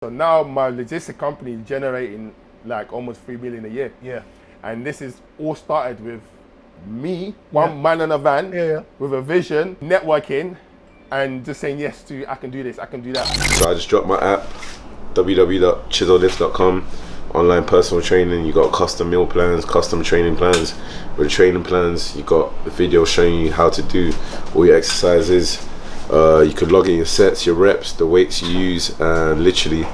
So now my logistics company is generating like almost 3 million a year. Yeah. And this is all started with me, one man in a van, with a vision, networking, and just saying yes to, I can do this, I can do that. So I just dropped my app, www.ChisoLifts.com. Online personal training. You got custom meal plans, custom training plans. With the training plans, you got the video showing you how to do all your exercises. You could log in your sets, your reps, the weights you use, and literally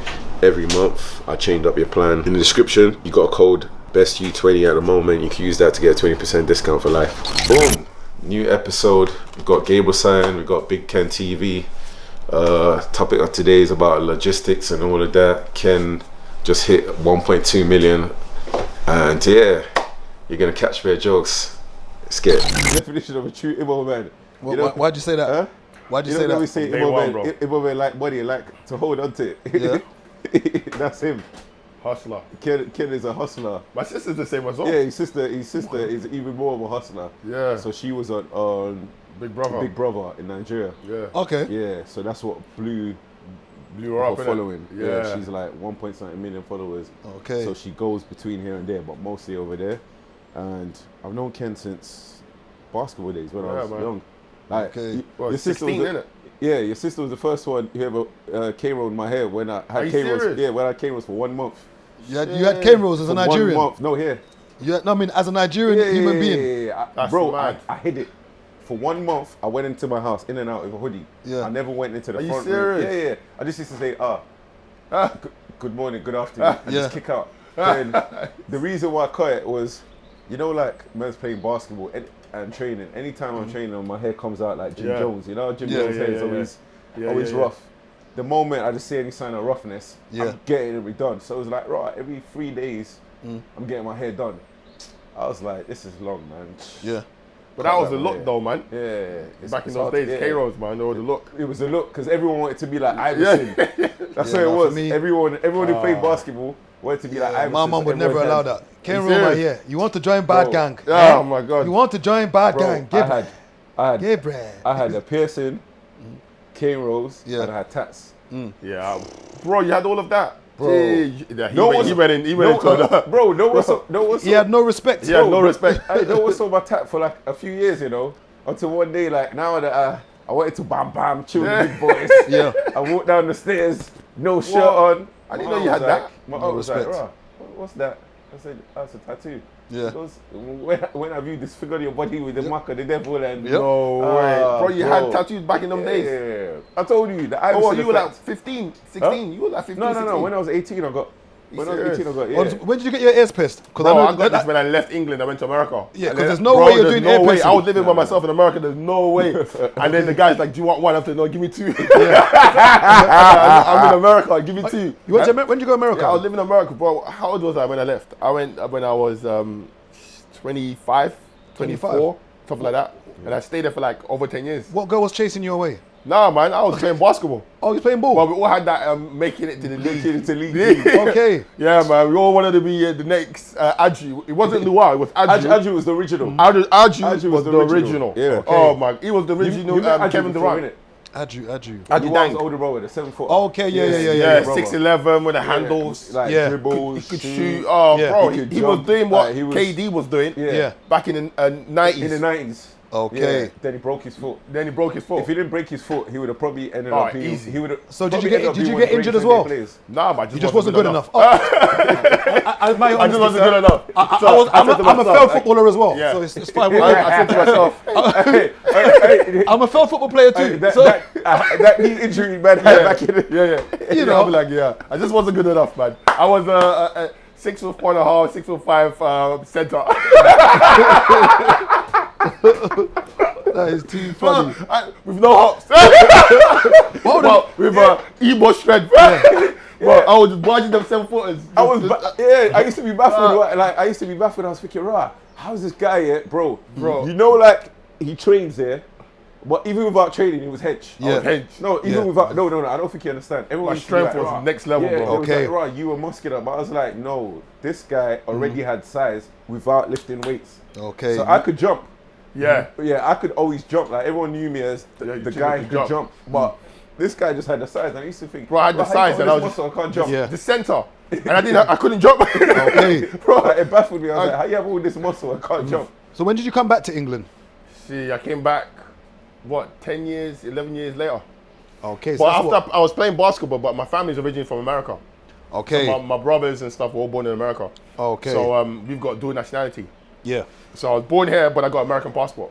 every month I changed up your plan. In the description, you got a code BESTU20 at the moment. You can use that to get a 20% discount for life. Boom! New episode. We've got Gable Sign, we've got Big Ken TV. Topic of today is about logistics and all of that. Ken just hit 1.2 million, and yeah, you're gonna catch their jokes. Let's get it. Definition of a true Igbo man. Why'd you say that? Huh? Why'd you say that? We say Igbo man like money, like to hold on to it. Yeah. That's him. Hustler. Ken is a hustler. My sister's the same as well. Yeah, his sister is even more of a hustler. Yeah. So she was on Big Brother. Big Brother in Nigeria. Yeah. Okay. Yeah, so that's what blew Blew her up, her innit? following. Yeah. She's like 1.something million followers. Okay. So she goes between here and there, but mostly over there. And I've known Ken since basketball days when I was young. Like, Okay. Well, your sister 16, was innit? yeah, your sister was the first one who ever K-rolled my hair when I Are had you K-rolls. serious? Yeah, when I had K-rolls for 1 month. You had cane rolls as a For Nigerian. 1 month. No, here. I mean, as a Nigerian human being. That's Bro, mad. I hid it. For 1 month, I went into my house, in and out with a hoodie. Yeah. I never went into the Are you front room. serious? Yeah. I just used to say, good morning, good afternoon, and just kick out. And the reason why I cut it was, you know, like men's playing basketball and training. Anytime I'm training, my hair comes out like Jim Jones. You know, Jim Jones' hair is always rough. The moment I just see any sign of roughness, I'm getting it redone. So it was like, right, every 3 days, I'm getting my hair done. I was like, this is long, man. Yeah. But that was the look though, man. Yeah. Back in those days, K-Rolls, man, they were the look. It was the look, because everyone wanted to be like Iverson. That's what it was. me, everyone who played basketball wanted to be like Iverson. My mum would never allow that. Cane roll my hair. You want to join Bro. bad gang? Oh my God. You want to join bad gang? I had a piercing, cane rolls, and I had tats. Yeah. Bro, you had all of that? Bro. Yeah, he went into Bro, He had no respect. He had no respect. I no one saw my tat for like a few years, you know, until one day, like now that I wanted to bam chill with big boys. Yeah. I walked down the stairs, no shirt on. I didn't know you had that. My No aunt was like, respect. "Rah, what's that?" I said, "That's a tattoo." Yeah. She goes, when have you disfigured your body with the mark of the devil and No way. Bro, you had tattoos back in them days. Yeah. I told you that. Oh, you were like 15, 16. Huh? You were like 15, No. 16. When I was 18, I got. When I was 18, I got. Yeah. When did you get your ears pierced? Bro, I got this when I left England. I went to America. Yeah, And 'cause then- there's no bro, way you're there's doing no ear way. piercing. I was living by myself in America. There's no way. And then the guy's like, "Do you want one?" I said, "No, give me two." I'm in America. Give me two. When did you go to America? Yeah, I was living in America, bro. How old was I when I left? I went when I was 25, 24, something like that. And I stayed there for like over 10 years. What girl was chasing you away? Nah, man, I was playing basketball. Oh, you playing ball? Well, we all had that making it to the league. league. Okay. Yeah, man, we all wanted to be the next Adju. It wasn't Luau, it was Adju. Adju was the original. Adju was the original. Yeah. Okay. Oh, my, he was the original You met Adju Kevin before, Durant. innit? Adju. Adju Luau's Dang. older brother, the 7'4". Okay, yeah. Yeah, brother. 6'11" with the handles. Like Yeah. dribbles, He could shoot. Oh, Yeah. bro, He could he was jump. doing what Like, he was- KD was doing Yeah. back in the 90s. In the 90s. Okay. Yeah. Then he broke his foot. Then he broke his foot. If he didn't break his foot, he would have probably ended Oh, up being. easy. He would have. So did you get injured as well? Nah, but You just wasn't good enough. Oh. I just wasn't good enough. I'm a failed footballer as well, Yeah. so it's fine. I said to myself, I'm a failed football player too. That knee injury, man, back in the. yeah. You I'll know. be like, yeah. I just wasn't good enough, man. I was a 6'4.5", 6'5" center. That is too funny. With no hops. With emo strength. Well, I was just watching them 7-footers. I used to be baffled. Like I used to be baffled. I was thinking, right, how's this guy here, bro? You know, like he trains there, but even without training, he was hench. Yeah. Hench. No, even without no, I don't think you understand. Everyone My used to be strength like, was "Rah." next level, Yeah, bro. they was Okay. like, "Rah, you were muscular," but I was like, no, this guy already had size without lifting weights. Okay. So I could jump. Yeah. Yeah, I could always jump. Like everyone knew me as the you guy could who could jump. But this guy just had the size, and I used to think, bro, I had the size, and I was muscle, I can't jump. the center, and I couldn't jump. Okay. Bro, it baffled me. I was like, how you have all this muscle? I can't jump. So when did you come back to England? See, I came back, 10 years, 11 years later. Okay. So But after I was playing basketball, but my family's originally from America. Okay. So my brothers and stuff were all born in America. Okay. So we've got dual nationality. Yeah. So I was born here, but I got American passport.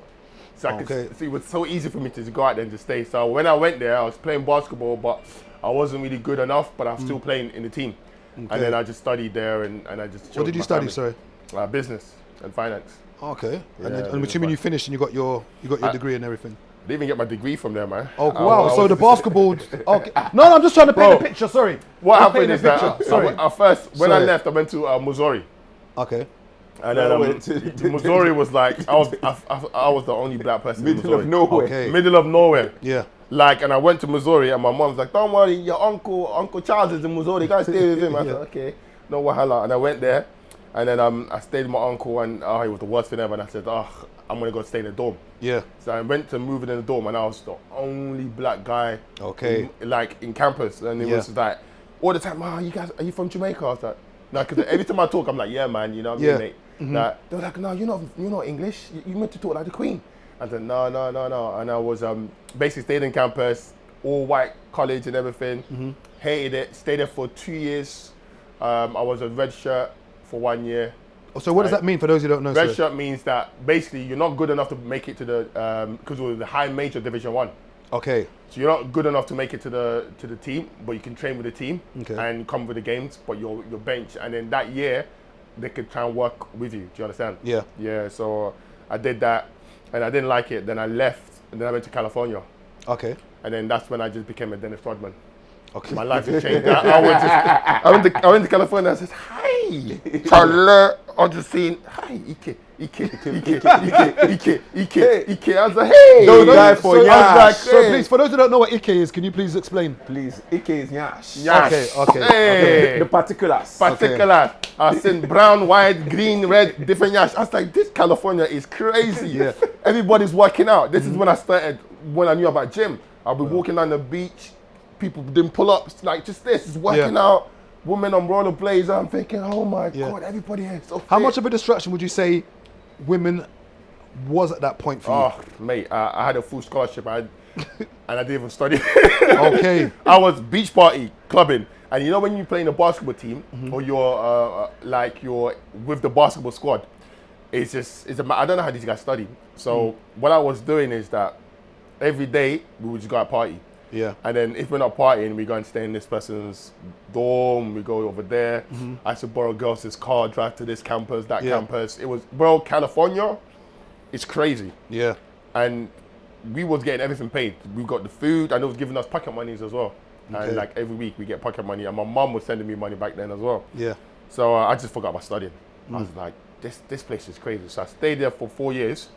So I Okay. could, so it was so easy for me to go out there and just stay. So when I went there, I was playing basketball, but I wasn't really good enough, but I'm still playing in the team. Okay. And then I just studied there and I just chilled What did you with my study, sorry? family. Business and finance. Okay. Yeah, And I'm business assuming you finished and you got your degree and everything. I didn't even get my degree from there, man. Oh wow! So the basketball. Okay. No, I'm just trying to paint the picture. Sorry. What I'm happened painting is a that picture. Sorry. when I Sorry. left, I went to Missouri. Okay. And then Missouri was like, I was the only black person in Middle Missouri. of nowhere. Okay. Middle of nowhere. Yeah. Like, and I went to Missouri, and my mom's like, "Don't worry, your Uncle Charles is in Missouri. You guys stay with him." I said, "Okay, no wahala." And I went there, and then I stayed with my uncle, and it was the worst thing ever. And I said, "Oh, I'm gonna go stay in the dorm." Yeah. So I went to move in the dorm, and I was the only black guy, Okay. in campus, and it was like all the time. "Oh, you guys, are you from Jamaica?" I was like, "No," because every time I talk, I'm like, "Yeah, man, you know what I mean, mate." Like, they were like, "No, you're not English. You meant to talk like the Queen." I said, no. And I was basically stayed in campus, all white college and everything. Hated it. Stayed there for 2 years. I was a red shirt for 1 year. So what does that mean for those who don't know? Red Sir? shirt means that basically you're not good enough to make it to the because it was the high major Division 1. Okay. So you're not good enough to make it to the team, but you can train with the team and come with the games, but you're bench. And then that year, they could try and work with you. Do you understand? Yeah. Yeah. So I did that, and I didn't like it. Then I left, and then I went to California, Okay. and then that's when I just became a Dennis Rodman. Okay. My life has changed. I went to California. I said, "Hi, Charlotte." I just saying, "Hi, Ike." I was like, "Hey." Don't die for Yash. So please, for those who don't know what Ike is, can you please explain? Please, Ike is Yash. Yash. Okay. Hey. The particulars. Particular. I seen brown, white, green, red, different yash. I was like, this California is crazy. Yeah. Everybody's working out. This is when I started, when I knew about gym. I'll be walking on the beach, people doing pull-ups, like just this, is working out. Women on rollerblades. I'm thinking, oh my God, everybody here is so fit. How much of a distraction would you say women was at that point for you? Oh, mate, I had a full scholarship. And I didn't even study. Okay. I was beach party, clubbing. And you know when you play in a basketball team or you're with the basketball squad, I don't know how these guys study. So what I was doing is that every day we would just go out party. Yeah. And then if we're not partying, we go and stay in this person's dorm, we go over there. I used to borrow girls' car, drive to this campus, that campus. It was, bro, California, it's crazy. Yeah. And we was getting everything paid. We got the food, and it was giving us pocket monies as well. Okay. And like every week we get pocket money, and my mum was sending me money back then as well. Yeah. So I just forgot about studying. I was like, this place is crazy. So I stayed there for 4 years.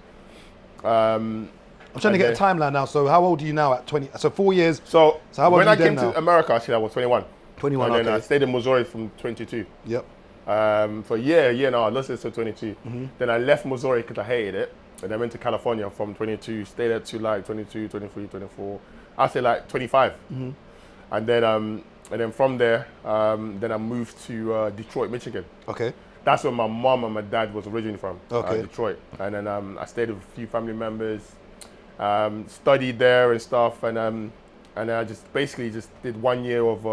I'm trying to get a timeline now. So how old are you now at 20? So 4 years. So how old when are I you then came now? to America, actually I was 21. 21, And then I okay. stayed in Missouri from 22. Yep. For a year and a half, let's say so 22. Then I left Missouri because I hated it. And I went to California from 22, stayed there to like 22, 23, 24. I'd say like 25. And then from there, then I moved to Detroit, Michigan. Okay. That's where my mom and my dad was originally from, Okay. Detroit. And then I stayed with a few family members, studied there and stuff. And I just basically just did 1 year of,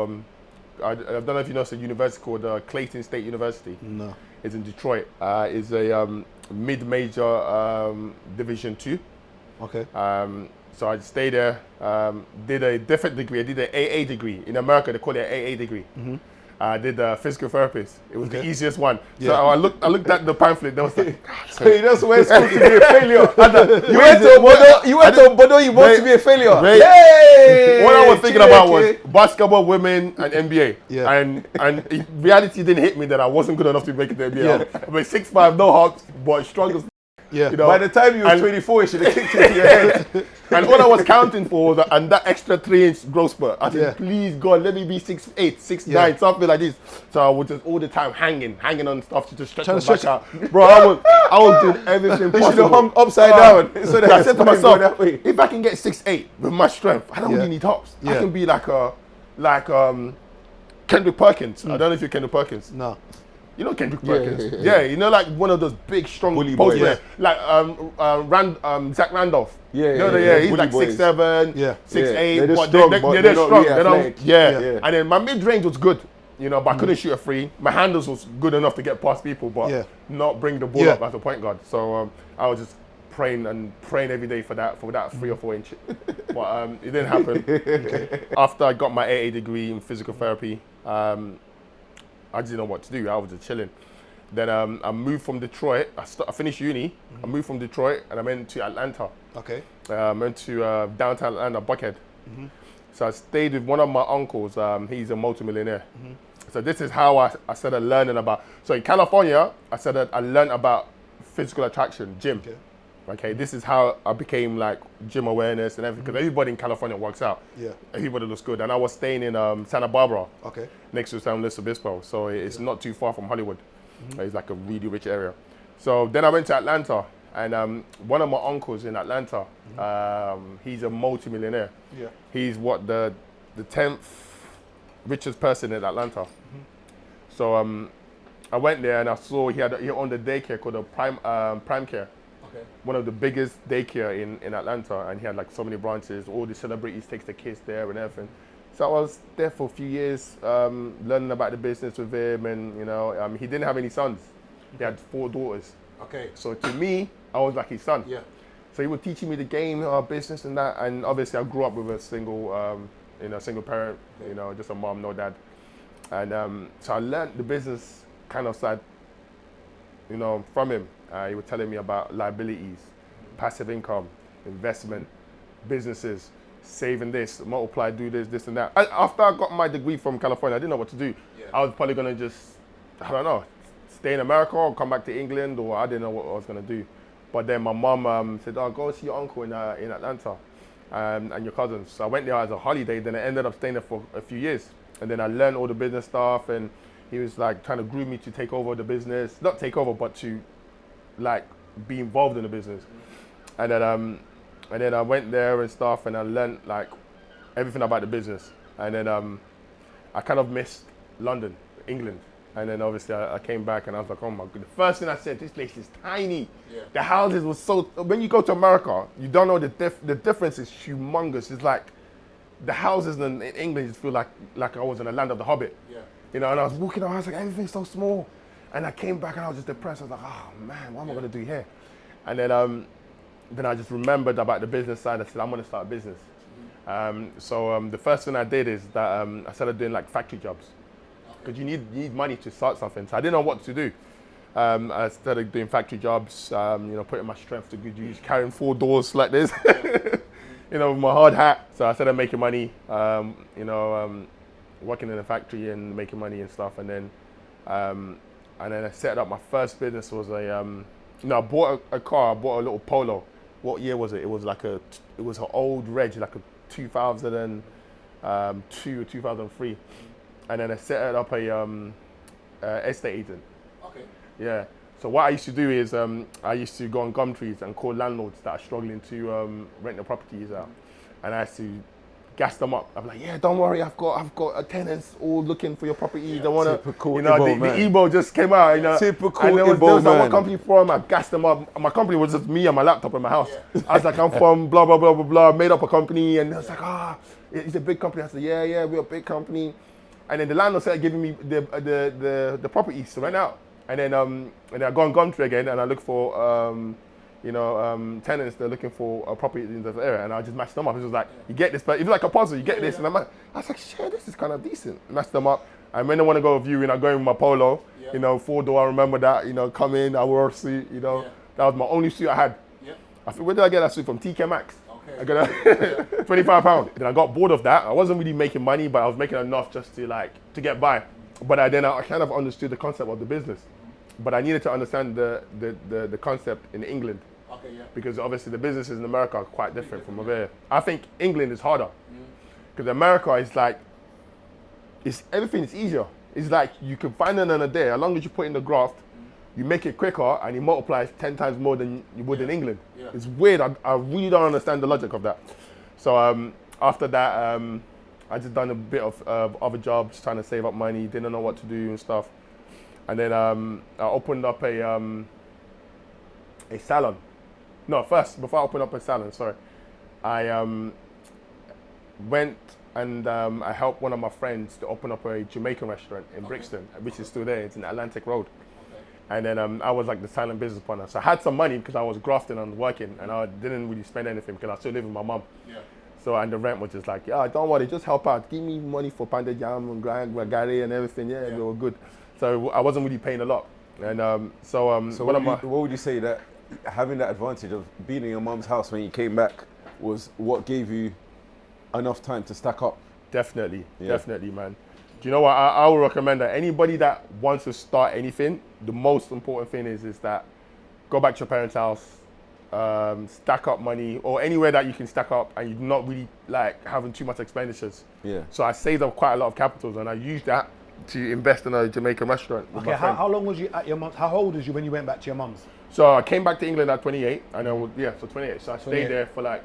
I don't know if you know, it's a university called Clayton State University. No. It's in Detroit. It's a mid-major Division 2. Okay. So I stayed there, did a different degree. I did an AA degree. In America, they call it an AA degree. I did a physical therapist. It was the easiest one. Yeah. So I looked at the pamphlet. There was like, So you just went school to be a failure. You went to Bodo, you want to be a failure. Hey! What I was thinking about was basketball, women, and NBA. Yeah. And reality didn't hit me that I wasn't good enough to make it to the NBA. I'm like 6'5", no hops, but strong as Yeah. You know? By the time you were 24, it should have kicked into your head. And all I was counting for was and that extra 3-inch growth spurt. I said, Yeah. please God, let me be 6'8", 6'9", Yeah. something like this. So I was just all the time hanging on stuff to just stretch Trying my to back stretch- out. Bro, I was doing everything You should have possible. hung upside down. So that I said to your spine go that myself, way. if I can get 6'8" with my strength, I don't Yeah. really need hops. I Yeah. can be like Kendrick Perkins. I don't know if you're Kendrick Perkins. No. You know Kendrick Yeah, Perkins? yeah, Yeah, you know, like one of those big, strong Bully post boys. players. Like Zach Randolph. Yeah, You know, yeah, he's bully like boys. 6'7", Yeah. 6'8", They're just but strong, they're but they're not strong. really They don't, athletic. yeah. Yeah. And then my mid-range was good, you know, but I couldn't shoot a free. My handles was good enough to get past people, but not bring the ball Yeah. up as a point guard. So I was just praying every day for that 3 or 4 inch. But it didn't happen. After I got my AA degree in physical therapy, I didn't know what to do. I was just chilling. Then I moved from Detroit. I finished uni. I moved from Detroit and I went to Atlanta. Okay. I went to downtown Atlanta, Buckhead. So I stayed with one of my uncles. He's a multimillionaire. So this is how I started learning about. So in California, I started. I learned about physical attraction, gym. Okay, this is how I became like gym awareness and everything. Because everybody in California works out. Yeah. Everybody looks good. And I was staying in Santa Barbara. Okay. Next to San Luis Obispo. So it's not too far from Hollywood. It's like a really rich area. So then I went to Atlanta, and one of my uncles in Atlanta, he's a multi-millionaire. Yeah. He's what the 10th richest person in Atlanta. So I went there and I saw he owned a daycare called a Prime Care. Okay. One of the biggest daycare in Atlanta, and he had like so many branches. All the celebrities takes the kids there and everything. So I was there for a few years, learning about the business with him, and you know, he didn't have any sons. He had 4 daughters. Okay. So to me, I was like his son. Yeah. So he was teaching me the game, business and that, and obviously I grew up with a single parent, you know, just a mom, no dad, and so I learned the business kind of side, you know, from him. He was telling me about liabilities, passive income, investment, businesses. Saving this, multiply, do this and that. After I got my degree from California, I didn't know what to do. Yeah. I was probably gonna just, I don't know, stay in America or come back to England, or I didn't know what I was gonna do. But then my mom said, "Oh, go see your uncle in Atlanta, and your cousins." So I went there as a holiday. Then I ended up staying there for a few years, and then I learned all the business stuff. And he was like trying to groom me to take over the business, not take over, but to like be involved in the business. And then I went there and stuff, and I learned like everything about the business. And then I kind of missed London, England. And then obviously I came back and I was like, oh my God. The first thing I said, this place is tiny. Yeah. The houses were so, when you go to America, you don't know the difference is humongous. It's like the houses in England just feel like I was in the land of the Hobbit. Yeah. You know, and I was walking around, I was like, everything's so small. And I came back and I was just depressed. I was like, oh man, what am I gonna do here? And then I just remembered about the business side. I said, I'm going to start a business. So the first thing I did is that I started doing like factory jobs. Because you need money to start something. So I didn't know what to do. I started doing factory jobs, you know, putting my strength to good use, carrying 4 doors like this, you know, with my hard hat. So I started making money, you know, working in a factory and making money and stuff. And then I set up my first business was I bought a car, I bought a little Polo. What year was it? It was an old Reg, like a 2002 or 2003. And then I set up a estate agent. Okay. Yeah. So what I used to do is I used to go on Gumtrees and call landlords that are struggling to rent their properties out, and I used to gas them up. I'm like, yeah, don't worry, I've got tenants all looking for your property. Yeah, don't want to, you know, the email just came out, you know. Typical and there was like, man. what company from? I gassed them up. My company was just me and my laptop in my house. Yeah. I was like, I'm from blah blah blah blah blah. Made up a company, and they was like, it's a big company. I said, yeah, we're a big company. And then the landlord started giving me the properties to rent out. And then I go on Gumtree again, and I look for tenants. They're looking for a property in the area, and I just match them up. It was like, you get this, but it's like a puzzle. You get this, and I was like, shit, this is kind of decent. Match them up, and when they want to go viewing, I go in with my Polo. Yeah. You know, 4-door. I remember that. You know, come in, I wore a suit. You know, that was my only suit I had. Yeah. I think, where did I get that suit from? TK Maxx. Okay. I got £25. Then I got bored of that. I wasn't really making money, but I was making enough just to get by. But then I kind of understood the concept of the business. but I needed to understand the concept in England. Okay, yeah. Because obviously the businesses in America are quite different from over here. I think England is harder. Because America is like, everything is easier. It's like you can find it in a day. As long as you put in the graft, you make it quicker and it multiplies 10 times more than you would in England. Yeah. It's weird. I really don't understand the logic of that. So after that, I just done a bit of other jobs, trying to save up money, didn't know what to do and stuff. And then I opened up a salon. No, first, before I opened up a salon, sorry, I went and I helped one of my friends to open up a Jamaican restaurant in Brixton, which is still there. It's in Atlantic Road. And then I was like the silent business partner. So I had some money because I was grafting and working, and I didn't really spend anything because I still live with my mum. Yeah. So, and the rent was just like, yeah, don't worry, just help out. Give me money for Panda Jam and Gary and everything. Yeah, they were good. So I wasn't really paying a lot. And so what would you say that having that advantage of being in your mum's house when you came back was what gave you enough time to stack up? Definitely, definitely, man. Do you know what? I would recommend that anybody that wants to start anything, the most important thing is that go back to your parents' house, stack up money, or anywhere that you can stack up and you're not really like having too much expenditures. Yeah. So I saved up quite a lot of capitals and I used that to invest in a Jamaican restaurant. Okay, how long was you at your mum's? How old was you when you went back to your mum's? So I came back to England at 28, and so 28. So I stayed there for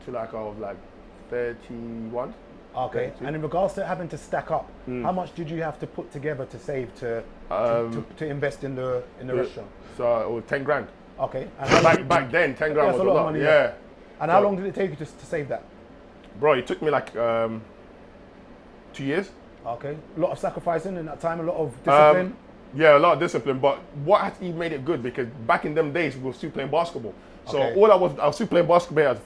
till I was like 31. Okay, 32. And in regards to having to stack up, how much did you have to put together to save to invest in the restaurant? So it was 10 grand. Okay. And back then, 10 grand was a lot of money. Yeah. And how long did it take you to save that? Bro, it took me like 2 years. Okay. A lot of sacrificing in that time, a lot of discipline. Yeah, a lot of discipline, but what actually made it good, because back in them days we were still playing basketball. So Okay. I was still playing basketball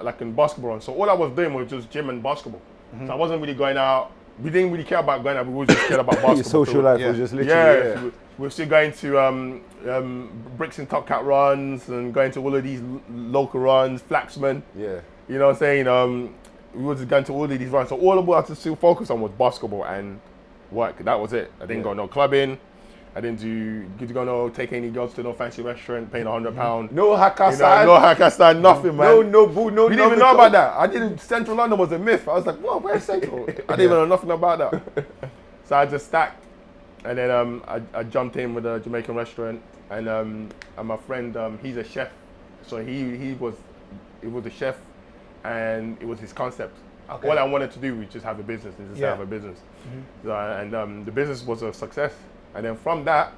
like in basketball run. So all I was doing was just gym and basketball. So I wasn't really going out. We didn't really care about going out. We just cared about basketball. Your social life was just literally. So we were still going to Brixton Top Cat runs and going to all of these local runs, Flaxman. Yeah. You know what I'm saying? We were just going to all of these runs. So all I had to still focus on was basketball and work. That was it. I didn't go no clubbing. I didn't go take any girls to no fancy restaurant, paying £100. No Hakkasan. No Hakkasan, nothing, man. No. We didn't even know about that. I didn't. Central London was a myth. I was like, whoa, where's Central? I didn't even know nothing about that. So I just stacked, and then I jumped in with a Jamaican restaurant, and my friend, he's a chef, so he was a chef, and it was his concept. Okay. All I wanted to do was just have a business and just have a business. So, and the business was a success. And then from that,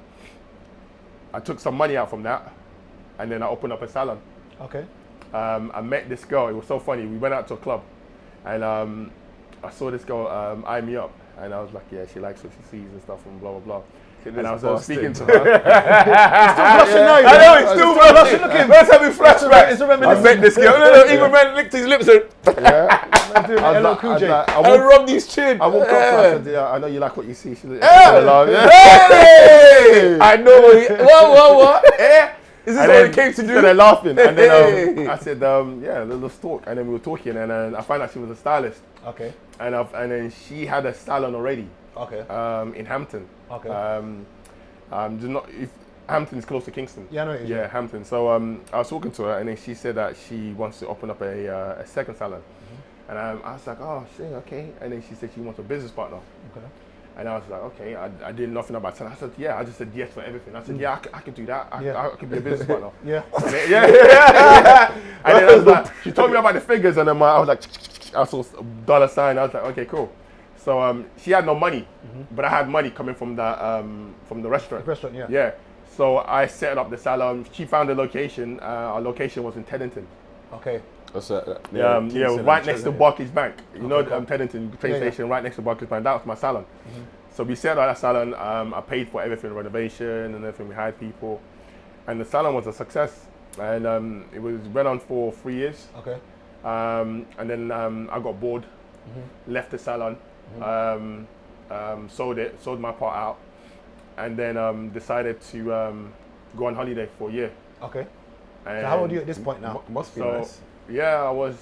I took some money out from that, and then I opened up a salon. Okay. I met this girl. It was so funny. We went out to a club, and I saw this girl eye me up, and I was like, yeah, she likes what she sees and stuff, and blah blah blah. And I was speaking to her. It's still blushing now. I know, it's still blushing. Look at him. Let's have a flashback. It's a reminiscence. I met this girl. No, even man licked his lips. I rubbed his chin. I walked up to her and said, yeah, I know you like what you see. She like, hey! I know. What? Is this what it came to do? So they're laughing. And then I said, yeah, let's talk. And then we were talking, and then I found out she was a stylist. Okay. And then she had a salon already. Okay. In Hampton. Okay. Hampton is close to Kingston. Yeah, I know it is. Yeah, Hampton. So I was talking to her, and then she said that she wants to open up a second salon. And I was like, oh shit, okay. And then she said she wants a business partner. Okay. And I was like, okay. I did nothing about salon. I said, yeah. I just said yes for everything. I said, yeah, I can do that. I can be a business partner. Yeah. And then, and then I was like, she told me about the figures, and then I was like, I saw dollar sign. I was like, okay, cool. So she had no money, but I had money coming from the restaurant. The restaurant, yeah. Yeah. So I set up the salon. She found the location. Our location was in Teddington. Okay. What's that? Yeah, right next to Barclays Bank. You know, Teddington train station, right next to Barclays Bank. That was my salon. So we set up that salon. I paid for everything, renovation and everything. We hired people, and the salon was a success. And it went on for 3 years. Okay. And then I got bored, left the salon. Sold my part out, and then decided to go on holiday for a year. Okay. And so how old are you at this point now? Must be nice. Yeah, I was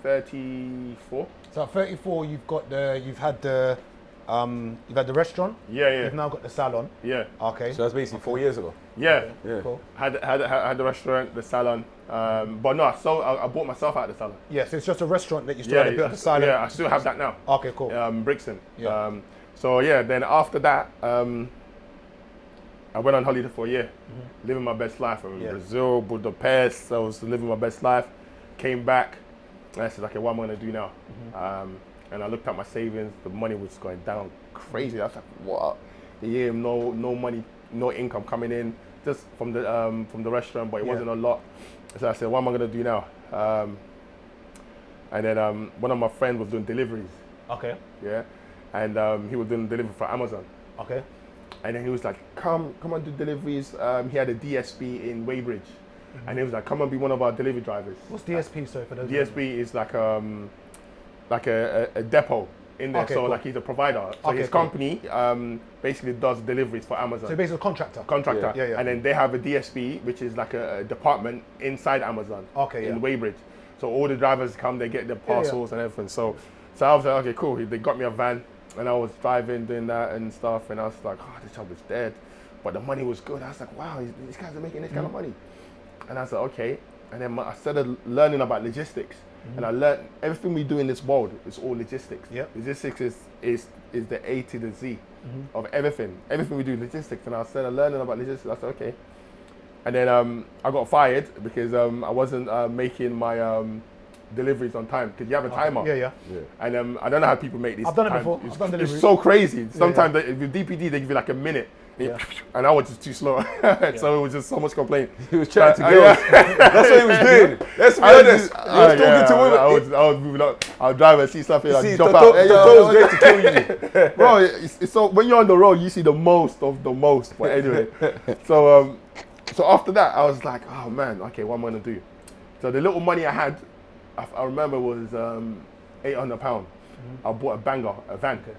34. So at 34, you've had the You've had the restaurant. Yeah. You've now got the salon. Yeah. Okay. So that's basically 4 years ago. Yeah. Cool. Had the restaurant, the salon. But no, I bought myself out of the salon. Yeah, so it's just a restaurant that you still had to build the salon. Yeah, I still have that now. Okay, cool. Brixton. Yeah. So yeah, then after that, I went on holiday for a year, living my best life. I was in Brazil, Budapest. I was living my best life. Came back, and I said, okay, what am I gonna do now? And I looked at my savings. The money was going down crazy. I was like, what? A year, no money, no income coming in, just from the restaurant, but it wasn't a lot. So I said, what am I gonna do now? And then one of my friends was doing deliveries. Okay. Yeah, and he was doing delivery for Amazon. Okay. And then he was like, come on, do deliveries. He had a DSP in Weybridge, and he was like, come and be one of our delivery drivers. What's DSP? Sorry for those. DSP is like a depot in there. Okay, so cool. like he's a provider. So Okay, his cool. company basically does deliveries for Amazon. So basically a contractor. Contractor. Yeah. And then they have a DSP, which is like a department inside Amazon. Okay, In yeah. Weybridge. So all the drivers come, they get their parcels and everything. So I was like, okay, cool. They got me a van, and I was driving, doing that and stuff. And I was like, oh, this job is dead. But the money was good. I was like, wow, these guys are making this kind of money. And I was like, okay. And then I started learning about logistics. And I learned everything we do in this world is all logistics. Yep. Logistics is the A to the Z of everything. Everything we do is logistics. And I started learning about logistics. I said, okay. And then I got fired because I wasn't making my deliveries on time, because you have a timer. Yeah. And I don't know how people make these. I've done it before. I've done It's deliveries. so crazy. Sometimes with DPD they give you like a minute, and I was just too slow. So it was just so much complaint. He was chatting to girls. That's what he was doing. Let's be honest. He was talking to women. I was moving up. I'll drive and see something like See, jump Toto out. was great to kill you. Bro, it's so when you're on the road, you see the most of the most. But anyway, so after that, I was like, oh man, okay, what am I gonna do? So the little money I had, I remember was £800. I bought a van. Okay.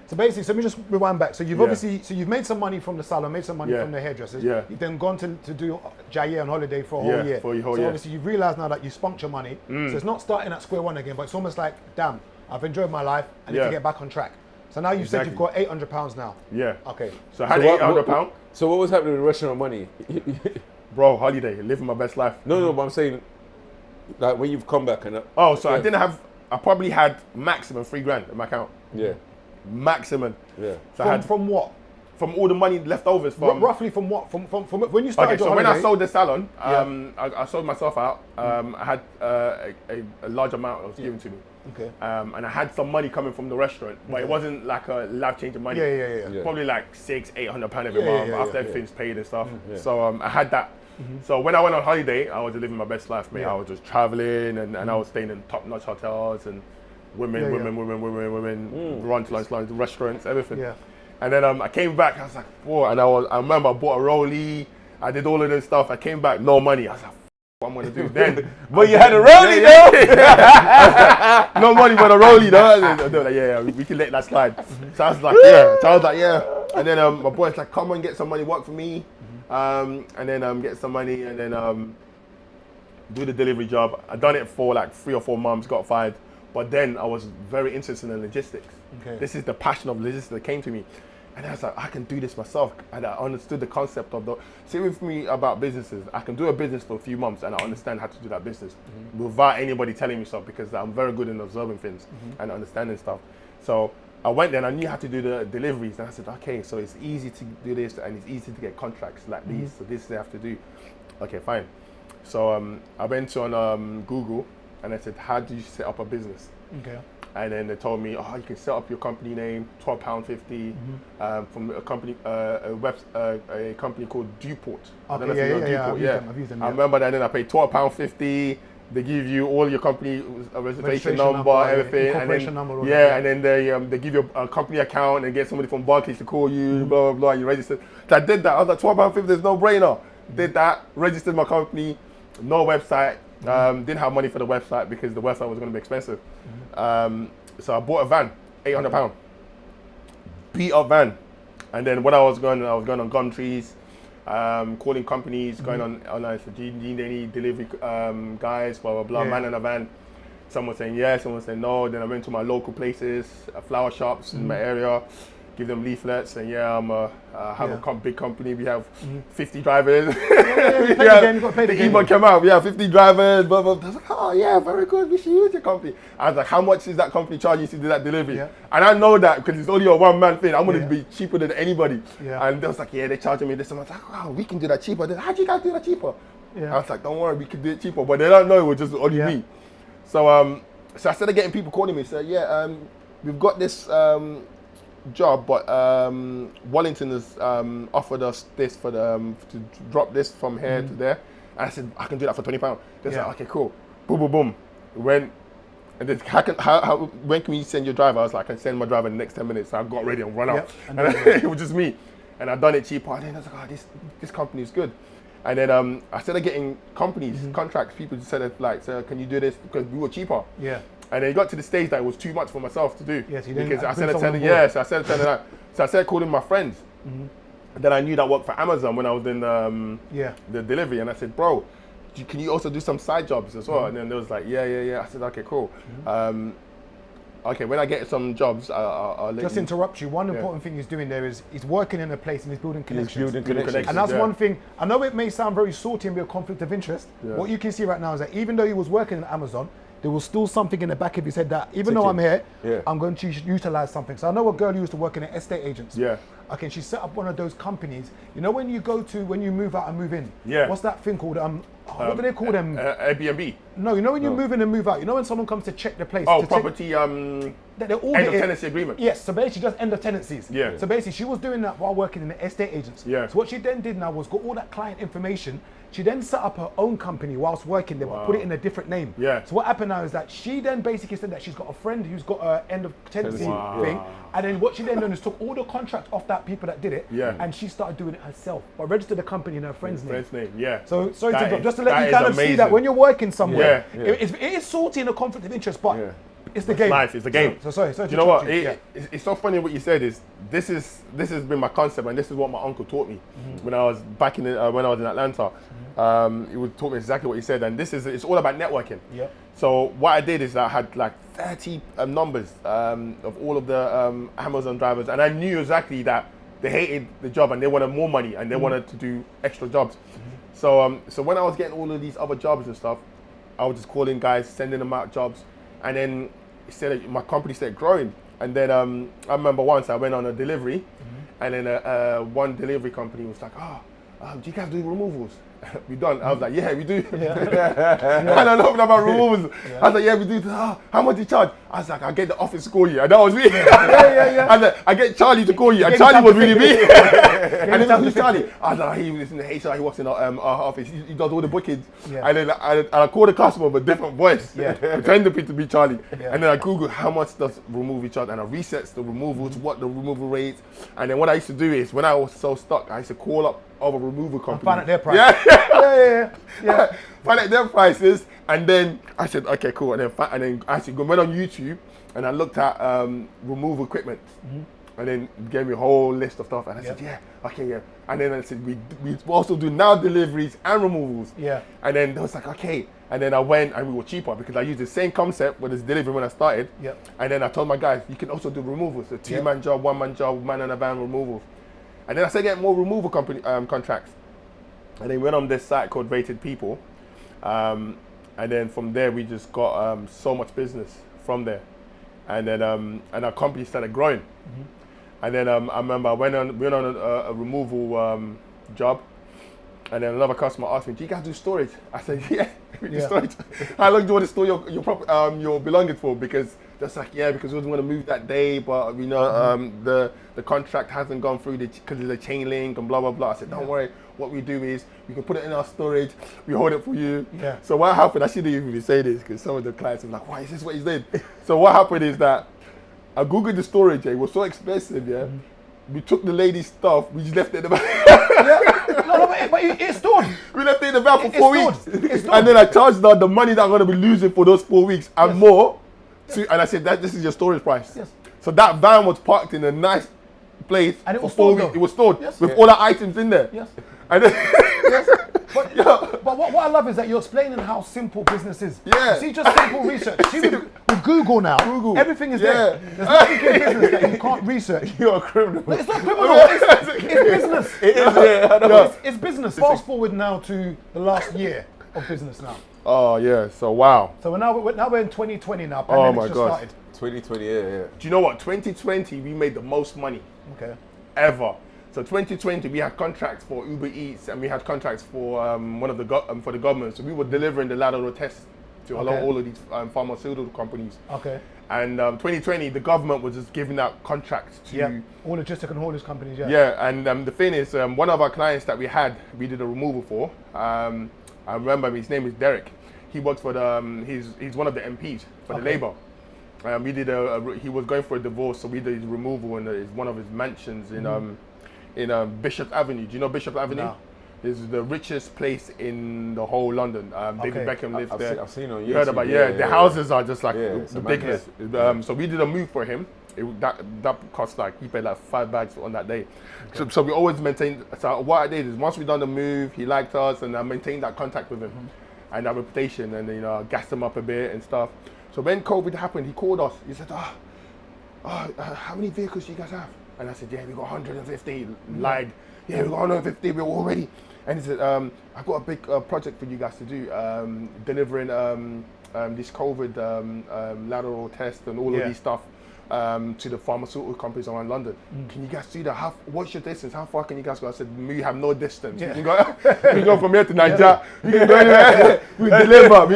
So basically, so let me just rewind back. So you've obviously, you've made some money from the salon, made some money from the hairdressers. Yeah. You've then gone to do Jaye on holiday for a whole year. For a whole so year. obviously you've realised now that you spunked your money. So it's not starting at square one again, but it's almost like, damn, I've enjoyed my life. I need to get back on track. So now you've said you've got £800 now. Yeah. Okay. So I had £800. So what was happening with the restaurant money? Bro, holiday, living my best life. No, but I'm saying, like when you've come back and I probably had maximum £3,000 in my account. Yeah. Maximum. Yeah. So From what? from all the money left over from Roughly from what? From when you started okay, your so when holiday? I sold the salon, I sold myself out. I had a large amount that was given to me. Okay. And I had some money coming from the restaurant, but it wasn't like a life-changing money. Yeah. Probably like £600-800 every month after everything's paid and stuff. Yeah. So I had that. So when I went on holiday, I was living my best life, mate. I was just traveling and I was staying in top-notch hotels and women, lunch, restaurants, everything. Yeah. And then I came back, I was like, whoa, and I remember I bought a rollie, I did all of this stuff, I came back, no money. I was like, what am I gonna do then? But you had a rollie though! No money but a rollie though. They were like, yeah, we can let that slide. So I was like, yeah. And then my boy's like, come on, get some money, work for me. And then get some money and then do the delivery job. I done it for like 3 or 4 months, got fired. But then I was very interested in logistics. Okay. This is the passion of logistics that came to me. And I was like, I can do this myself. And I understood the concept of see with me about businesses, I can do a business for a few months and I understand how to do that business without anybody telling me so, because I'm very good in observing things and understanding stuff. So I went there and I knew how to do the deliveries. And I said, okay, so it's easy to do this and it's easy to get contracts like these. So this they have to do. Okay, fine. So I went on Google and I said, how do you set up a business? Okay. And then they told me, oh, you can set up your company name, £12.50, from a company, a company called Duport. I don't know if you know Duport. I've used them, I remember that. Then I paid £12.50. They give you all your company registration number, everything, and then they give you a company account and get somebody from Barclays to call you, blah blah blah. And you register. So I did that. I was like, £12.50. There's no brainer. Did that. Registered my company. No website. Didn't have money for the website because the website was going to be expensive. So I bought a van, £800. Beat up van. And then what I was going on Gumtrees, calling companies, going on online. So do you need any delivery guys, blah, blah, blah, man in a van. someone saying yes, someone saying no. Then I went to my local places, flower shops in my area, give them leaflets, and I have a big company. We have 50 drivers. You got to play the game. Email came out. We have 50 drivers. Blah, blah, blah. I was like, oh yeah, very good. We should use your company. I was like, how much is that company charging you to do that delivery? Yeah. And I know that because it's only a one-man thing. I'm gonna be cheaper than anybody. Yeah. And they was like, yeah, they're charging me this. And I was like, wow, we can do that cheaper. How do you guys do that cheaper? Yeah. I was like, don't worry, we can do it cheaper. But they don't know it was just only me. So so I started getting people calling me. So yeah, we've got this job, but Wellington has offered us this for to drop this from here to there. And I said, I can do that for £20. They're like, okay, cool. Boom, boom, boom. When and then when can we send your driver? I was like, I can send my driver in the next 10 minutes. So I got ready and run out. And it was just me. And I done it cheaper. And then I was like, oh, this company is good. And then I started getting companies, contracts, people just said, like, so can you do this? Because we were cheaper. Yeah. And then it got to the stage that it was too much for myself to do. Yes, you didn't. Because I started telling, so I started calling my friends. And then I knew that worked for Amazon when I was in the delivery. And I said, bro, can you also do some side jobs as well? And then they was like, yeah. I said, okay, cool. Okay, when I get some jobs, I'll let just you. Interrupt you. One important thing he's doing there is he's working in a place and he's building connections. And that's one thing. I know it may sound very salty and be a conflict of interest. What you can see right now is that even though he was working in Amazon, there was still something in the back of his head that even though I'm here, I'm going to utilize something. So I know a girl who used to work in an estate agents. Yeah. Okay, she set up one of those companies. You know when you move out and move in? Yeah. What's that thing called? What do they call them? Airbnb. No, you know when you move in and move out. You know when someone comes to check the place. Oh, property. End of tenancy agreement. Yes. So basically, just end of tenancies. Yeah. So basically, she was doing that while working in the estate agents. Yeah. So what she then did now was got all that client information. She then set up her own company whilst working there, but put it in a different name. Yeah. So what happened now is that she then basically said that she's got a friend who's got an end of tenancy thing, and then what she then done is took all the contracts off that people that did it, and she started doing it herself, but registered the company in her friend's name. Yeah. So sorry to interrupt, just to let you kind of see that when you're working somewhere, it is salty in a conflict of interest, but it's the game. Life, it's the game. So sorry. Do you know what? It's so funny what you said. This has been my concept, and this is what my uncle taught me when I was back in when I was in Atlanta. He would taught me exactly what he said, and it's all about networking. Yeah. So what I did is I had like 30 numbers of all of the Amazon drivers, and I knew exactly that they hated the job and they wanted more money and they wanted to do extra jobs. So when I was getting all of these other jobs and stuff, I was just calling guys, sending them out jobs, and then my company started growing. And then I remember once I went on a delivery, and then one delivery company was like, do you guys do removals? We done. I was like, yeah, we do. I don't know about removals. I was like, yeah, we do. How much do you charge? I was like, I get the office to call you. And that was me. I was like, I get Charlie to call you. And Charlie was really me. And then who's Charlie? I was like, he was in the HR. He works in our office. He does all the bookings. And then I call the customer with a different voice, pretending to be Charlie. And then I Google how much does removal charge, and I resets the removals, what the removal rates. And then what I used to do is when I was so stuck, I used to call up other removal companies. Find out their price. Yeah. Find out their prices, and then I said, okay, cool. And then I actually went on YouTube and I looked at removal equipment, and then gave me a whole list of stuff. And I said, And then I said, we also do now deliveries and removals. Yeah. And then I was like, okay. And then I went and we were cheaper because I used the same concept with this delivery when I started. Yep. And then I told my guys, you can also do removals, a 2-man job, 1-man job, man and a van removals. And then I started getting more removal company contracts. And then we went on this site called Rated People. And then from there, we just got so much business from there. And then and our company started growing. And then I remember we went on a removal job. And then another customer asked me, do you guys do storage? I said, yeah, we do storage. How long do you want to store your belongings for? Because that's like, because we want to move that day, but we know the contract hasn't gone through because of the chain link and blah, blah, blah. I said, don't worry. What we do is we can put it in our storage. We hold it for you. Yeah. So what happened, I shouldn't even say this because some of the clients were like, why is this what he's doing? So what happened is that I Googled the storage. It was so expensive, We took the lady's stuff. We just left it in the van. But it's stored. We left it in the van for 4 weeks. And then I charged her the money that I'm going to be losing for those 4 weeks and more. So, and I said, this is your storage price. Yes. So that van was parked in a nice place and it was for 4 weeks. It was stored with all the items in there. Yes. And then But what I love is that you're explaining how simple business is. Yeah. See, just simple research. See, with Google now, everything is there. There's nothing in business that you can't research. You're a criminal. It's not criminal. It's business. It is, yeah. I know. It's business. Fast forward now to the last year of business now. Oh yeah, so wow. So we're in 2020 now. Oh my just gosh. started. 2020, yeah. Do you know what? 2020 we made the most money Okay. ever. So 2020 we had contracts for Uber Eats and we had contracts for for the government. So we were delivering the lateral tests to all of these pharmaceutical companies. Okay. And 2020 the government was just giving out contracts to all logistic and haulage companies. Yeah. Yeah, and the thing is, one of our clients that we did a removal for. I remember his name is Derek. He works for he's one of the MPs for the Labour. We did he was going for a divorce, so we did his removal in one of his mansions in Bishop Avenue. Do you know Bishop Avenue? No. It's the richest place in the whole London. David Beckham lives there. I've seen on YouTube. You heard about the houses are just like ridiculous. So we did a move for him. That cost he paid like 5 bags on that day. Okay. So we always maintained. So what I did is once we done the move, he liked us, and I maintained that contact with him and that reputation, and gassed him up a bit and stuff. So when COVID happened, he called us. He said, how many vehicles do you guys have? And I said, yeah, we got 150. Lied. Yeah, we got 150. We're all ready. And he said, I've got a big project for you guys to do, delivering this COVID lateral test and all of these stuff to the pharmaceutical companies around London. Can you guys do that? What's your distance? How far can you guys go? I said, we have no distance. Yeah. We can go from here to Nigeria. We can go anywhere. We deliver.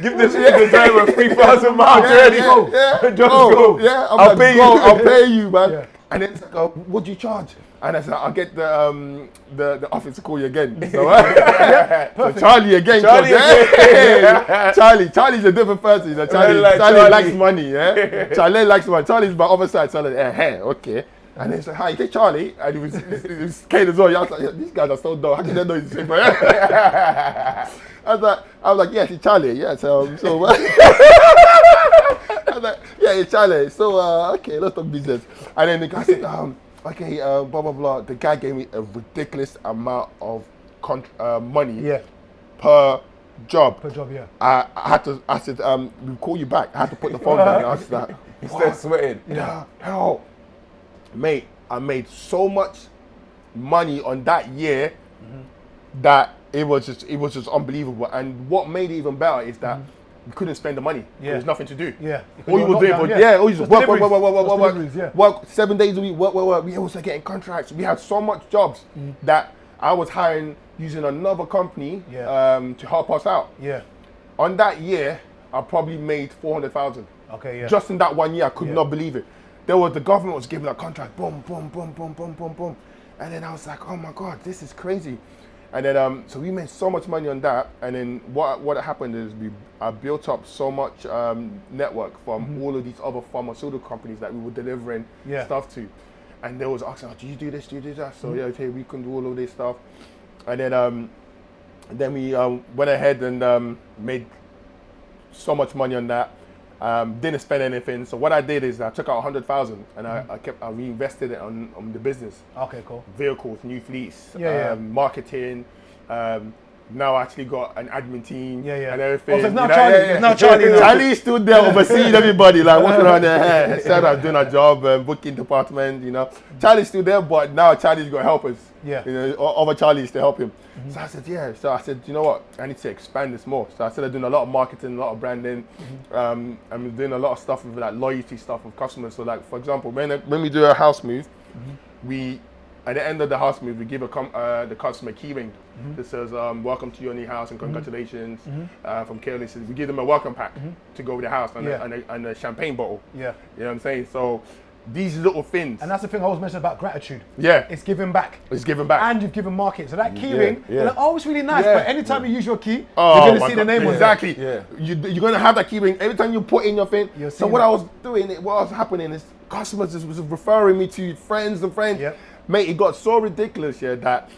Give this driver 3,000 miles already. I'll pay you, man. Yeah. And then it's like, what do you charge? And I said, I'll get the office to call you again. So, so Charlie again. Charlie's a different person. Charlie likes money. Yeah, Charlie likes money. Charlie's my other side. So I'm like, okay. And then he's like, hi, you take Charlie? And it was Kane as well. I was like, these guys are so dumb. How can they know he's the same person? I was like, yes, it's Charlie. Yeah, so I was like, yeah, it's Charlie. So, okay, let's talk business. And then the guy said, okay, blah, blah, blah. The guy gave me a ridiculous amount of money per job. Per job, yeah. I said, we'll call you back. I had to put the phone down. I was like, he started sweating. Yeah. Hell, mate, I made so much money on that year that it was just unbelievable. And what made it even better is that you couldn't spend the money. Yeah. There was nothing to do. Yeah. All you were doing all you just work 7 days a week, work. We also getting contracts. We had so much jobs that I was hiring using another company to help us out. Yeah. On that year, I probably made 400,000. Okay, yeah. Just in that 1 year, I could not believe it. The government was giving a contract, boom, boom, boom, boom, boom, boom, boom. And then I was like, oh my God, this is crazy. And then, so we made so much money on that. And then what happened is I built up so much network from all of these other pharmaceutical companies that we were delivering stuff to. And they was asking, do you do this, do you do that? So okay, we can do all of this stuff. And then we went ahead and made so much money on that. Didn't spend anything. So what I did is I took out 100,000 and I reinvested it on the business. Okay, cool. Vehicles, new fleets, marketing. Now I actually got an admin team and everything. Oh, so it's now Charlie. Charlie stood there overseeing everybody, like walking around there, instead of doing a job, booking department, Charlie's still there, but now Charlie's got helpers. Yeah. Other Charlies to help him. So I said, So I said, you know what? I need to expand this more. So I started doing a lot of marketing, a lot of branding. I'm doing a lot of stuff with like loyalty stuff with customers. So like, for example, when we do a house move, we at the end of the house move, we give the customer a key ring that says, welcome to your new house and congratulations from Careless. We give them a welcome pack to go with the house and a champagne bottle. Yeah. You know what I'm saying? So these little things. And that's the thing I always mentioned about gratitude. Yeah. It's giving back. It's giving back. And you've given market. So that key ring, you're like, oh, it's really nice. But anytime you use your key, you're going to see the name on it. Exactly. Yeah. You're going to have that key ring. Every time you put in your thing. So what I was doing, what was happening is customers just was referring me to friends and friends. Yep. Mate, it got so ridiculous that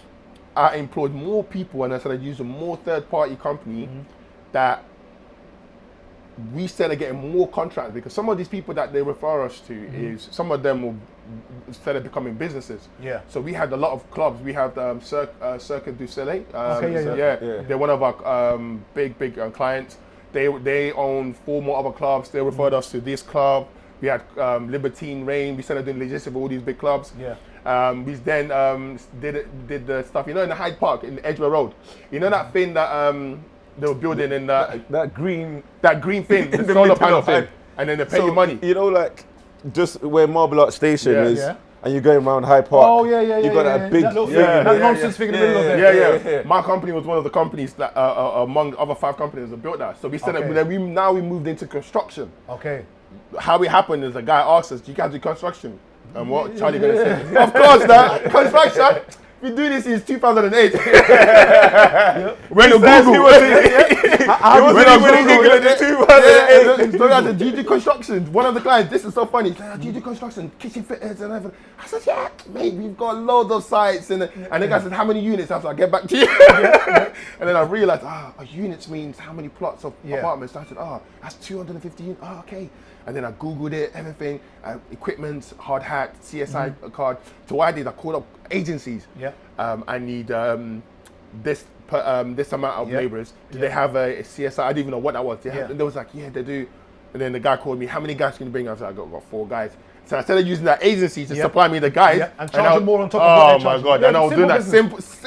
I employed more people and I started using more third-party company that we started getting more contracts because some of these people that they refer us to is some of them will started becoming businesses. Yeah. So we had a lot of clubs. We have Cirque du Soleil. Okay, They're one of our big clients. They own 4 more other clubs. They referred us to this club. We had Libertine Reign. We started doing logistics for all these big clubs. Yeah. We then did the stuff, you know, in the Hyde Park in Edgware Road. You know that thing that they were building in that green thing, the solar panel thing, and then they pay you money. You know, like just where Marble Arch Station is, Yeah. and you're going around Hyde Park. Oh yeah. You got that big, that nonsense thing in the middle of it. Yeah. My company was one of the companies that, among other 5 companies that built that. So we started. Okay. Now we moved into construction. Okay. How it happened is a guy asked us, "Do you guys do construction?" And what Charlie gonna say? Of course, that construction. We do this since 2008. When you Google, he so that's a GG Construction. One of the clients, this is so funny. GG Construction, kitchen fitters and everything. I said, yeah, mate, we've got loads of sites. And the guy said, how many units? I said, I'll get back to you. And then I realized, units means how many plots of apartments. So I said, that's 250 units. Okay. And then I Googled it, everything, equipment, hard hat, CSI card. So what I did, I called up agencies. Yeah. I need this amount of laborers. Do they have a CSI? I didn't even know what that was. And they was like, yeah, they do. And then the guy called me, how many guys can you bring? I was like, I got 4 guys. So I started using that agency to supply me the guys. And charge more on top of what they're charging. Oh my God, and I was doing that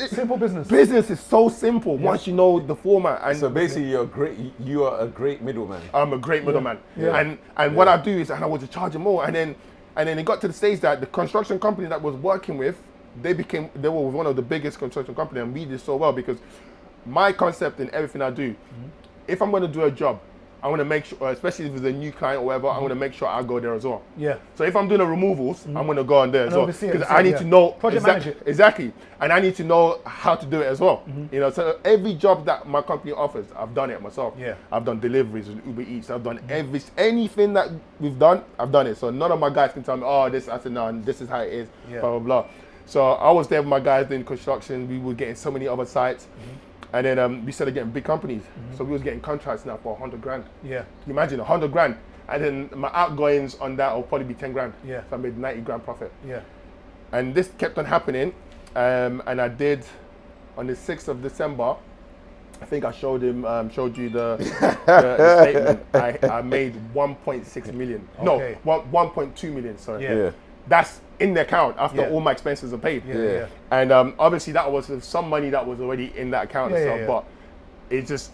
simple business. Business is so simple once you know the format. And so basically you are a great middleman. I'm a great middleman. And what I do is, and I was charging more. And then it got to the stage that the construction company that was working with, they were one of the biggest construction companies, and we did so well because my concept in everything I do, if I'm going to do a job, I want to make sure, especially if it's a new client or whatever, I want to make sure I go there as well. Yeah. So if I'm doing the removals, I'm going to go on there as well because I need to know project manager. Exactly, and I need to know how to do it as well. You know, so every job that my company offers, I've done it myself. Yeah. I've done deliveries with Uber Eats. I've done anything that we've done, I've done it. So none of my guys can tell me, this. I said no, this is how it is. Yeah. Blah blah blah. So I was there with my guys doing construction. We were getting so many other sites. And then we started getting big companies. So we was getting contracts now for 100 grand. Yeah. Can you imagine 100 grand? And then my outgoings on that will probably be 10 grand. Yeah. So I made 90 grand profit. Yeah. And this kept on happening. And I did, on the 6th of December, I think I showed you the statement. I made 1.6 million. Okay. No, 1.2 million, sorry. Yeah. That's in the account after all my expenses are paid. Yeah. And obviously that was some money that was already in that account and stuff. But it just,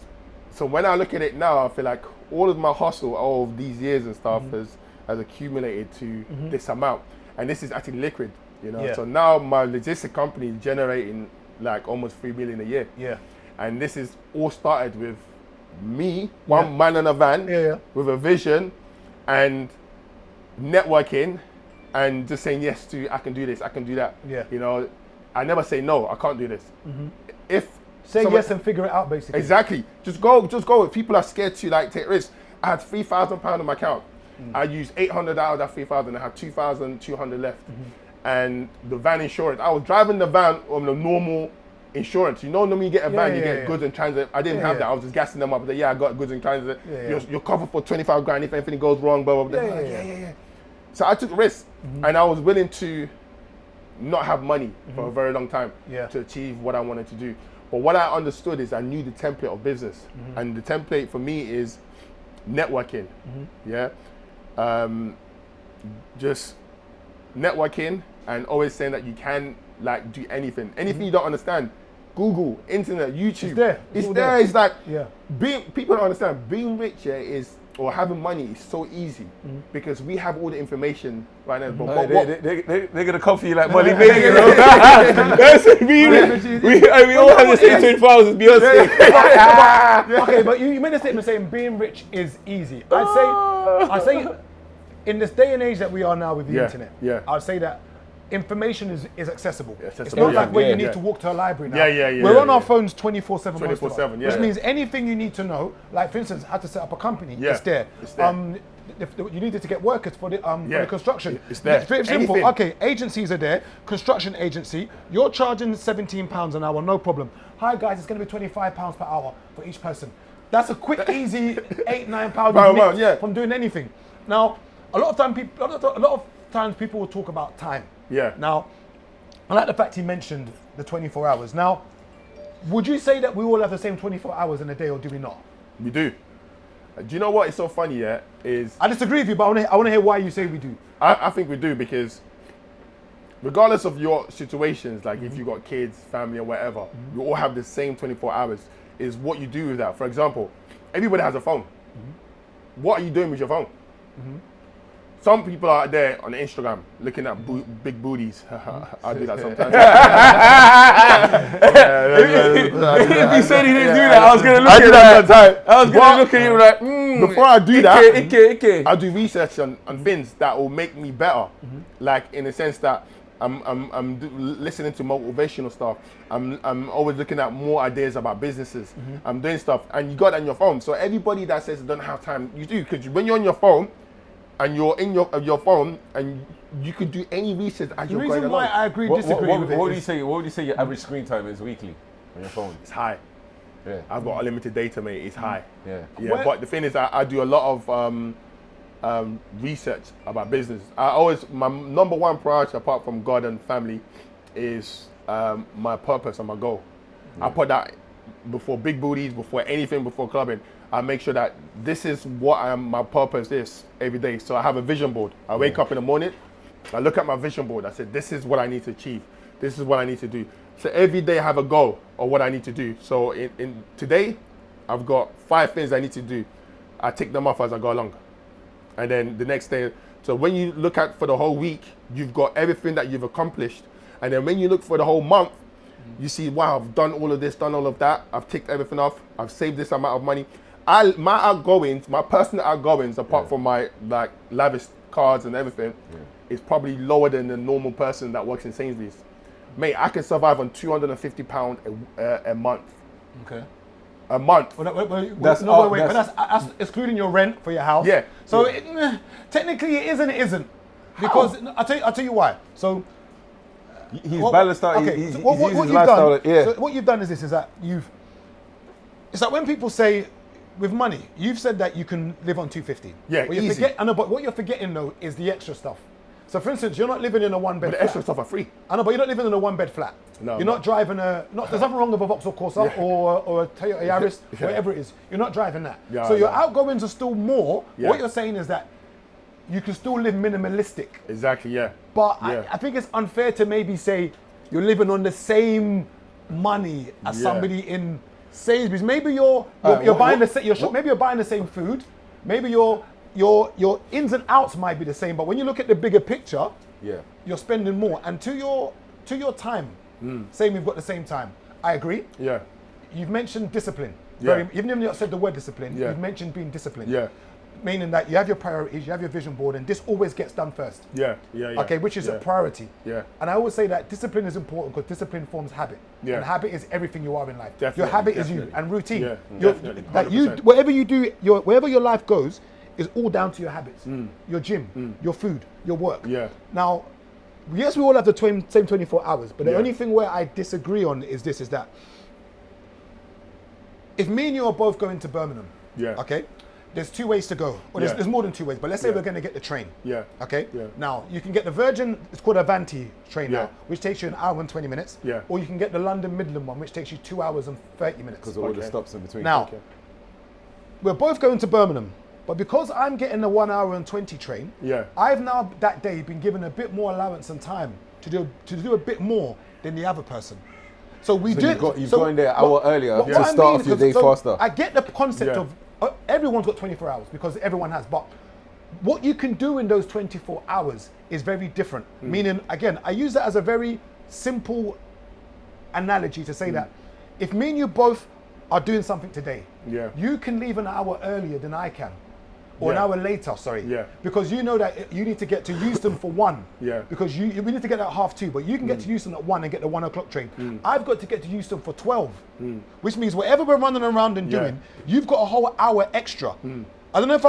so when I look at it now, I feel like all of my hustle all of these years and stuff has accumulated to this amount. And this is actually liquid, you know. So now my logistic company is generating like almost 3 million a year. Yeah. And this is all started with me, one man in a van with a vision and networking. And just saying yes to, I can do this, I can do that. Yeah. You know, I never say no, I can't do this. If say yes and figure it out, basically. Exactly. Just go. If people are scared to like take risks, I had £3,000 on my account. I used 800 out of that 3,000. I had 2,200 left. And the van insurance, I was driving the van on the normal insurance. You know, normally you get a van, you get goods in transit. I didn't have that. I was just gassing them up. But I got goods in transit. You're covered for 25 grand if anything goes wrong. Blah blah blah. Yeah. So I took risks, and I was willing to not have money for a very long time to achieve what I wanted to do. But what I understood is I knew the template of business, and the template for me is networking. Just networking and always saying that you can like do anything. Anything you don't understand, Google, internet, YouTube. It's there. It's like people don't understand. Being rich or having money is so easy because we have all the information right now. But they're gonna come for you like Molly May, you know. we all have the same 24 hours as Beyonce. Okay, but you made a statement saying being rich is easy. I say in this day and age that we are now with the internet, I'd say that information is accessible. It's not like where you need to walk to a library now. We're on our phones 24/7. 24/7, which means anything you need to know, like for instance, how to set up a company, it's there. If you needed to get workers for the construction, it's there. It's very simple. Okay, agencies are there. Construction agency, you're charging £17 an hour, no problem. Hi guys, it's going to be £25 per hour for each person. That's a quick, easy £8-9 mix from doing anything. Now, a lot of times people will talk about time. Yeah. Now, I like the fact he mentioned the 24 hours. Now, would you say that we all have the same 24 hours in a day, or do we not? We do. Do you know what is so funny? Yeah, is I disagree with you, but I want to hear why you say we do. I think we do, because regardless of your situations, like if you got kids, family, or whatever, you all have the same 24 hours. Is what you do with that. For example, everybody has a phone. What are you doing with your phone? Some people are there on Instagram looking at big booties. I do that sometimes. If he said he didn't do that, I was going to look at that. I was going to look at him like, before I do that, I do research on things that will make me better. Like in the sense that I'm listening to motivational stuff. I'm always looking at more ideas about businesses. I'm doing stuff, and you got it on your phone. So everybody that says they don't have time, you do, because when you're on your phone, and you're in your phone, and you can do any research as you're going along. The reason why I agree disagree with it. What do you say your average screen time is weekly on your phone? It's high. Yeah. I've got unlimited data, mate. It's high. Yeah. Yeah. But the thing is, I do a lot of research about business. My number one priority, apart from God and family, is my purpose and my goal. I put that before big booties, before anything, before clubbing. I make sure that this is what my purpose is every day. So I have a vision board. I wake up in the morning, I look at my vision board. I said, this is what I need to achieve. This is what I need to do. So every day I have a goal of what I need to do. So in today, I've got 5 things I need to do. I tick them off as I go along. And then the next day, so when you look at for the whole week, you've got everything that you've accomplished. And then when you look for the whole month, you see, wow, I've done all of this, done all of that. I've ticked everything off. I've saved this amount of money. My outgoings, my personal outgoings, apart from my like lavish cards and everything, is probably lower than the normal person that works in Sainsbury's. Mate, I can survive on £250 a month. Okay. A month. Wait, that's excluding your rent for your house. Yeah. So technically it is and it isn't. Because I'll tell you why. So he's balanced out. Okay. He's what used his you've lifestyle. done, so what you've done is this: is that it's like when people say, with money, you've said that you can live on 250. Yeah, easy. I know, but what you're forgetting though is the extra stuff. So for instance, you're not living in a one-bed flat. The extra stuff are free. I know, but you're not living in a one-bed flat. No. You're not driving there's nothing wrong with a Vauxhall Corsa or a Toyota Yaris, whatever it is. You're not driving that. Yeah, so your outgoings are still more. Yeah. What you're saying is that you can still live minimalistic. Exactly, yeah. But I think it's unfair to maybe say you're living on the same money as somebody in Sainsbury's. Maybe you're buying the same food. Maybe your ins and outs might be the same, but when you look at the bigger picture, you're spending more. And to your time, saying we've got the same time, I agree. Yeah. You've mentioned discipline. Yeah. You've never said the word discipline. Yeah. You've mentioned being disciplined. Yeah. Meaning that you have your priorities, you have your vision board, and this always gets done first. Yeah. Okay, which is a priority. Yeah. And I always say that discipline is important because discipline forms habit. Yeah. And habit is everything you are in life. Definitely, your habit is you, and routine. Yeah, Definitely. Like 100%. whatever you do, wherever your life goes, is all down to your habits. Your gym, your food, your work. Yeah. Now, yes, we all have the same 24 hours, but the only thing where I disagree on is that if me and you are both going to Birmingham, okay, there's 2 ways to go. Well, there's more than 2 ways, but let's say we're going to get the train. Yeah. Okay? Yeah. Now, you can get the Virgin, it's called a Avanti train now, which takes you 1 hour and 20 minutes. Yeah. Or you can get the London Midland one, which takes you 2 hours and 30 minutes. Because of all the stops in between. Now, we're both going to Birmingham, but because I'm getting the 1 hour and 20 train, I've now that day been given a bit more allowance and time to do a bit more than the other person. So you've gone there an hour earlier to start off your day faster. I get the concept of everyone's got 24 hours because everyone has, but what you can do in those 24 hours is very different. Meaning, again, I use that as a very simple analogy to say that if me and you both are doing something today, you can leave an hour earlier than I can. Or an hour later, because you know that you need to get to Euston for 1. Because we need to get at 2:30, but you can get to Euston at 1 and get the 1 o'clock train. I've got to get to Euston for 12, which means whatever we're running around and doing, you've got a whole hour extra. I don't know if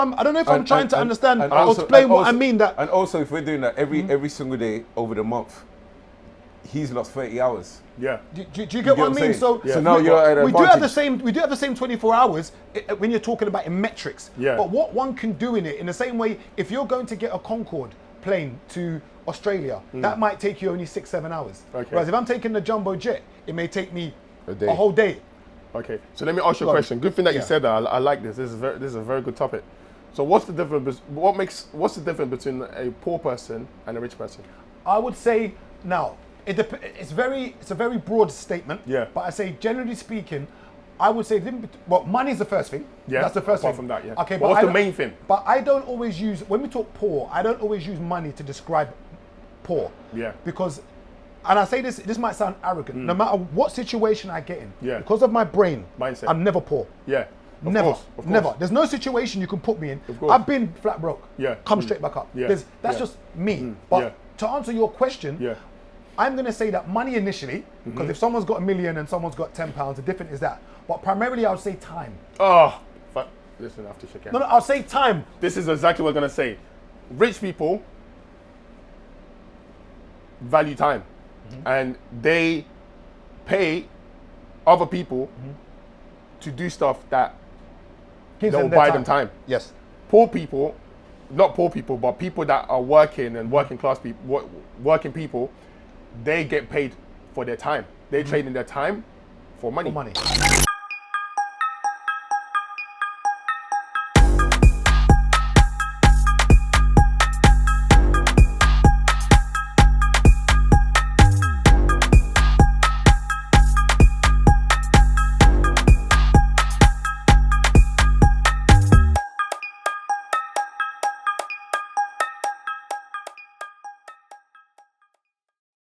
I'm trying to understand or explain what I mean. And also, if we're doing that every single day over the month, he's lost 30 hours. Yeah. Do you get what I mean? So now you're at an we do have advantage. we do have the same 24 hours when you're talking about in metrics. Yeah. But what one can do in it, in the same way, if you're going to get a Concorde plane to Australia, that might take you only 6-7 hours. Okay. Whereas if I'm taking the jumbo jet, it may take me day. a whole day. Okay, so let me ask you a question. Good thing that you said that. I like this. This is a very good topic. So what's the difference? What's the difference between a poor person and a rich person? I would say now it's a very broad statement. Yeah. But I say generally speaking, I would say money is the first thing. Yeah. That's the first Apart thing. from that, yeah. Okay, but what's the main thing? But I don't always use, when we talk poor, I don't always use money to describe poor. Yeah. Because, and I say this might sound arrogant, no matter what situation I get in, Yeah. because of my brain, Mindset. I'm never poor. Yeah. Of Never, course. never. There's no situation you can put me in. course. I've been flat broke. Yeah. Come straight back up. Yeah. That's Yeah. just me. But Yeah. to answer your question, Yeah. I'm going to say that money initially, because if someone's got $1 million and someone's got £10, the difference is that. But primarily, I would say time. Oh, listen, I have to shake hands. No, I'll say time. This is exactly what I'm gonna say. Rich people value time, and they pay other people to do stuff that Gives they'll them their buy them time. Yes. Poor people, not poor people, but people that are working and working class people, working people, they get paid for their time. They trade in their time for money. For money.